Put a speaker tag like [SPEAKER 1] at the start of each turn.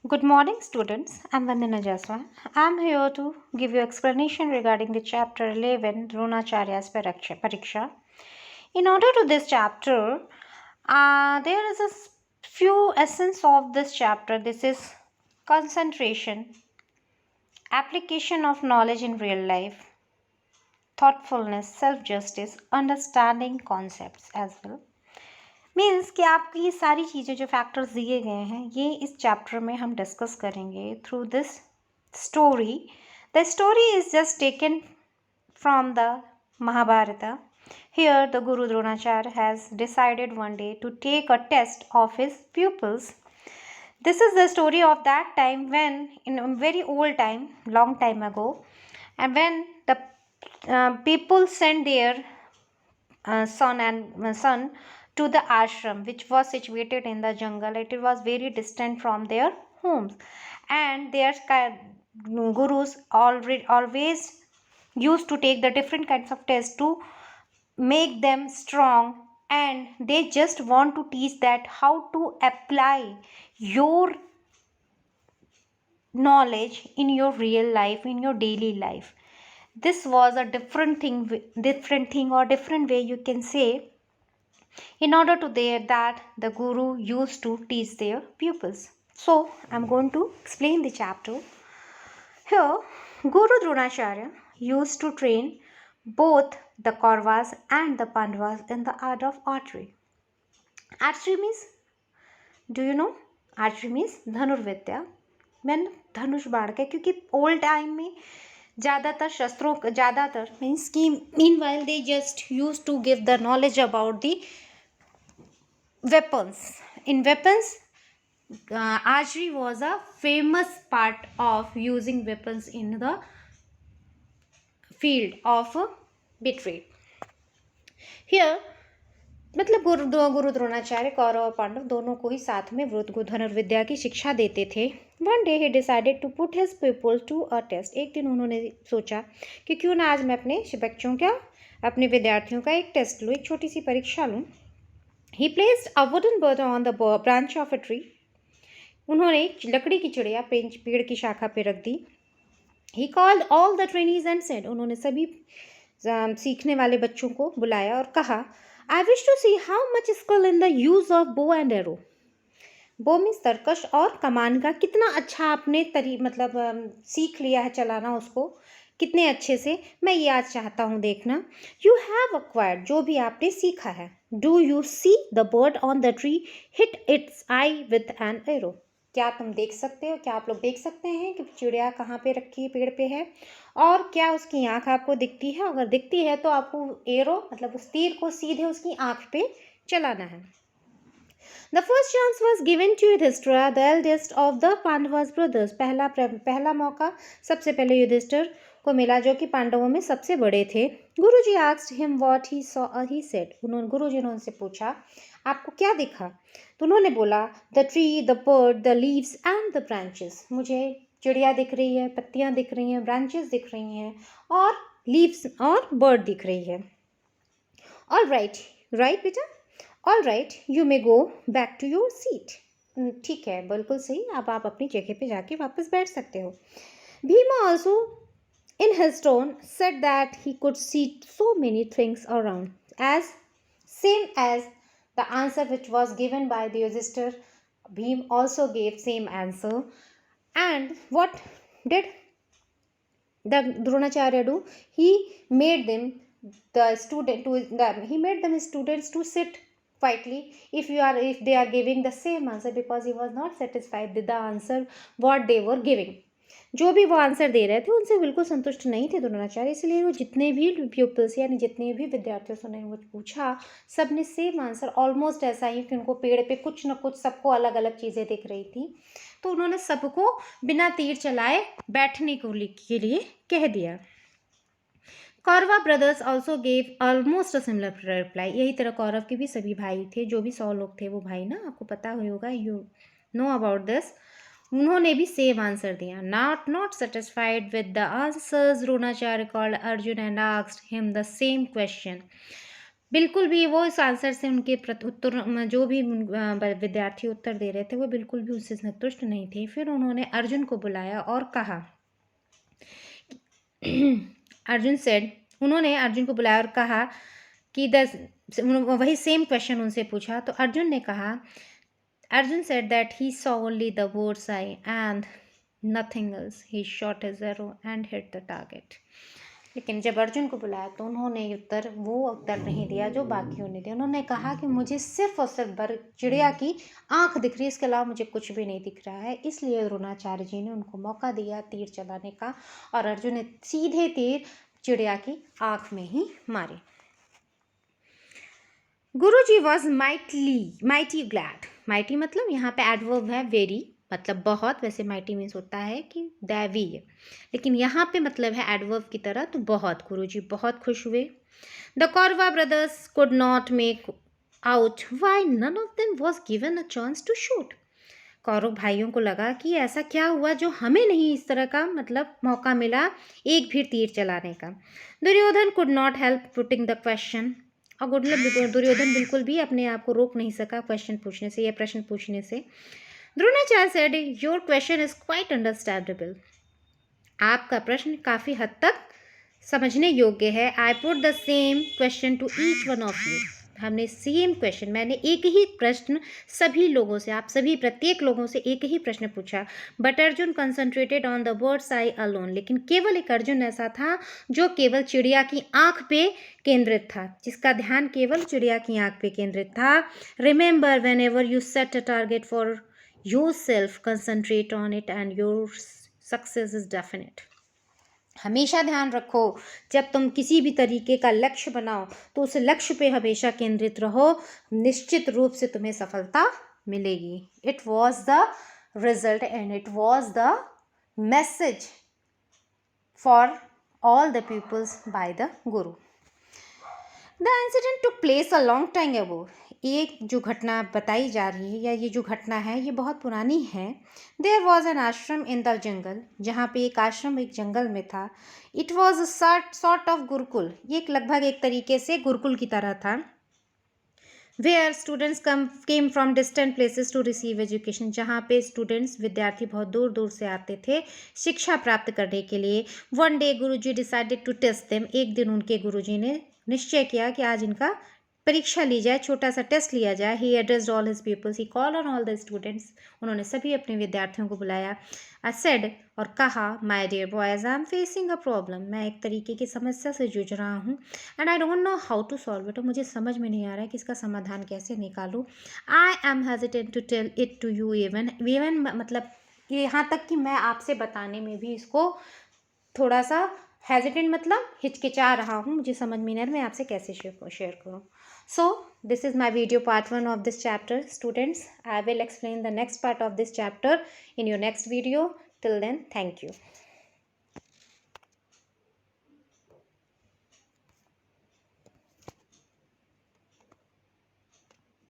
[SPEAKER 1] Good morning, students. I'm Vandana Jaswal. I'm here to give you explanation regarding the chapter 11, Dronacharya's Pariksha. In order to this chapter, there is few essence of this chapter. This is concentration, application of knowledge in real life, thoughtfulness, self-justice, understanding concepts as well. Means कि आपकी ये सारी चीज़ें जो factors दिए गए हैं ये इस चैप्टर में हम डिस्कस करेंगे through this story. The story is just taken from the Mahabharata. Here, the Guru Dronacharya has decided one day to take a test of his pupils. This is the story of that time when, in a very old time, long time ago, and when the people sent their son to the ashram which was situated in the jungle. It was very distant from their homes, and their gurus always used to take the different kinds of tests to make them strong, and they just want to teach that how to apply your knowledge in your real life, in your daily life. This was a different thing or different way you can say, in order to that the guru used to teach their pupils. So I'm going to explain the chapter. Here, Guru Dronacharya used to train both the Kauravas and the Pandavas in the art of archery. Archery means, do you know? Archery means धनुर्विद्या. मैंने धनुष बाण के, क्योंकि old time में ज़्यादातर शस्त्रों ज़्यादातर means कि meanwhile they just use to give the knowledge about the weapons. In weapons, archery was a famous part of using weapons in the field of victory. Here, मतलब गुरु द्रोणाचार्य कौरव और पांडव दोनों को ही साथ में धनुर्विद्या की शिक्षा देते थे. One day he decided to put his people to a test. एक दिन उन्होंने सोचा कि क्यों ना आज मैं अपने विद्यार्थियों का एक टेस्ट लूँ, एक छोटी सी परीक्षा लूँ. He placed a wooden bird on the branch of a tree. उन्होंने एक लकड़ी की चिड़िया पेड़ की शाखा पे रख दी. He called all the trainees and said, उन्होंने सभी सीखने वाले बच्चों को बुलाया और कहा, I wish to see how much skill in the use of bow and arrow. बो मीन्स तरकश और कमान का कितना अच्छा आपने सीख लिया है चलाना, उसको कितने अच्छे से. मैं ये आज चाहता हूँ देखना. यू हैव अक्वायर्ड, जो भी आपने सीखा है. Do you see the bird on the tree hit it's I with an arrow. क्या तुम देख सकते हो, क्या आप लोग देख सकते हैं कि चिड़िया कहाँ पे रखी है, पेड़ पे है, और क्या उसकी आँख आपको दिखती है. अगर दिखती है तो आपको एरो मतलब उस तीर को सीधे उसकी आँख पे चलाना है. The first chance was given to Yudhishthira, the eldest of the Pandavas brothers. पहला मौका सबसे पहले युधिष्ठिर को मिला, जो कि पांडवों में सबसे बड़े थे. गुरुजी asked him what he saw. He said, गुरुजी ने उनसे पूछा, आपको क्या दिखा? तो उन्होंने बोला, the tree, the bird, the leaves and the branches. मुझे चिड़िया दिख रही है, पत्तियाँ दिख रही हैं, ब्रांचेस दिख रही हैं, और लीव्स और बर्ड दिख रही है. ऑल राइट, राइट बेटा. All right, you may go back to your seat. ठीक है, बिल्कुल सही, अब आप अपनी जगह पे जाके वापस बैठ सकते हो. Bhima also in his tone said that he could see so many things around, as same as the answer which was given by the Yudhishthir. Bhim also gave same answer. And what did the Dronacharya do? He made them students to sit quietly if they are giving the same answer, because he was not satisfied with the answer what they were giving. जो भी वो answer दे रहे थे उनसे बिल्कुल संतुष्ट नहीं थे द्रोणाचार्य, इसलिए वो जितने भी प्यूपल्स यानी जितने भी विद्यार्थियों से उन्होंने वो पूछा, सब ने सेम आंसर ऑलमोस्ट ऐसा ही कि उनको पेड़ पे कुछ न कुछ सबको अलग अलग चीज़ें दिख रही थी. तो उन्होंने सबको बिना तीर चलाए बैठने के लिए कह दिया. Kaurava brothers also gave almost a similar reply. यही तरह कौरव के भी सभी भाई थे, जो भी 100 लोग थे वो भाई ना, आपको पता होगा, यू नो अबाउट दिस. उन्होंने भी सेम आंसर दिया. Not satisfied with the answers, Dronacharya called Arjun and asked him the same question. बिल्कुल भी वो इस आंसर से उनके उत्तर जो भी विद्यार्थी उत्तर दे रहे थे वो बिल्कुल भी उससे संतुष्ट नहीं थे। फिर उन्होंने अर्जुन को बुलाया और कहा अर्जुन सेड उन्होंने अर्जुन को बुलाया और कहा कि वही सेम क्वेश्चन उनसे पूछा। तो अर्जुन ने कहा Arjun said that he saw only the bull's eye and nothing else. He shot his arrow and hit the target. लेकिन जब अर्जुन को बुलाया तो उन्होंने वो उत्तर नहीं दिया जो बाकियों ने दिया। उन्होंने कहा कि मुझे सिर्फ और सिर्फ चिड़िया की आंख दिख रही है, इसके अलावा मुझे कुछ भी नहीं दिख रहा है। इसलिए द्रोणाचार्य जी ने उनको मौका दिया तीर चलाने का और अर्जुन ने सीधे तीर चिड़िया की आंख में ही मारे। गुरुजी वॉज माइटी ग्लैड। माइटी मतलब यहाँ पे एडवर्ब है वेरी, मतलब बहुत। वैसे माइटी मीन्स होता है कि दैवीय, लेकिन यहाँ पे मतलब है एडवर्ब की तरह, तो बहुत। गुरुजी बहुत खुश हुए। The Kaurava brothers could not make out why none of them was given a chance to shoot. Kaurava भाइयों को लगा कि ऐसा क्या हुआ जो हमें नहीं इस तरह का मतलब मौका मिला एक भी तीर चलाने का। Duryodhana could not help putting the question. और दुर्योधन बिल्कुल भी अपने आप को रोक नहीं सका क्वेश्चन पूछने से या प्रश्न पूछने से। Dronacharya said your question is quite understandable. आपका प्रश्न काफ़ी हद तक समझने योग्य है। I put the same question to each one of you. हमने सेम क्वेश्चन, मैंने एक ही प्रश्न सभी लोगों से, आप सभी प्रत्येक लोगों से एक ही प्रश्न पूछा। But Arjun concentrated on the birds I alone. लेकिन केवल एक अर्जुन ऐसा था जो केवल चिड़िया की आंख पे केंद्रित था, जिसका ध्यान केवल चिड़िया की आंख पे केंद्रित था। Remember when ever you set a target for your self concentrate on it and your success is definite. हमेशा ध्यान रखो, जब तुम किसी भी तरीके का लक्ष्य बनाओ तो उस लक्ष्य पे हमेशा केंद्रित रहो, निश्चित रूप से तुम्हें सफलता मिलेगी। It was the result and it was the message for all the peoples by the guru. The incident took place a long time ago. एक जो घटना बताई जा रही है या ये जो घटना है ये बहुत पुरानी है। देयर वॉज एन आश्रम इन द जंगल। जहाँ पे एक आश्रम एक जंगल में था। It was a sort of Gurukul. ये एक लगभग एक तरीके से गुरुकुल की तरह था। Where students came from distant places to receive education. जहाँ पे स्टूडेंट्स विद्यार्थी बहुत दूर दूर से आते थे शिक्षा प्राप्त करने के लिए। One day Guruji decided to test them. एक दिन उनके गुरुजी ने निश्चय किया कि आज इनका परीक्षा ली जाए, छोटा सा टेस्ट लिया जाए। He addressed all his peoples, he call on all the students. उन्होंने सभी अपने विद्यार्थियों को बुलाया। आई सेड और कहा my dear boys I am facing a problem. मैं एक तरीके की समस्या से जूझ रहा हूँ and I don't know how to solve it. और मुझे समझ में नहीं आ रहा है कि इसका समाधान कैसे निकालूँ। I am hesitant to tell it to you even मतलब यहाँ तक कि मैं आपसे बताने में भी इसको थोड़ा सा हेजिटेंट मतलब हिचकिचा रहा हूँ। मुझे समझ में नहीं आ रहा मैं आपसे कैसे शेयर करूँ। So this is my video part 1 of this chapter. Students, I will explain the next part of this chapter in your next video. Till then, thank you.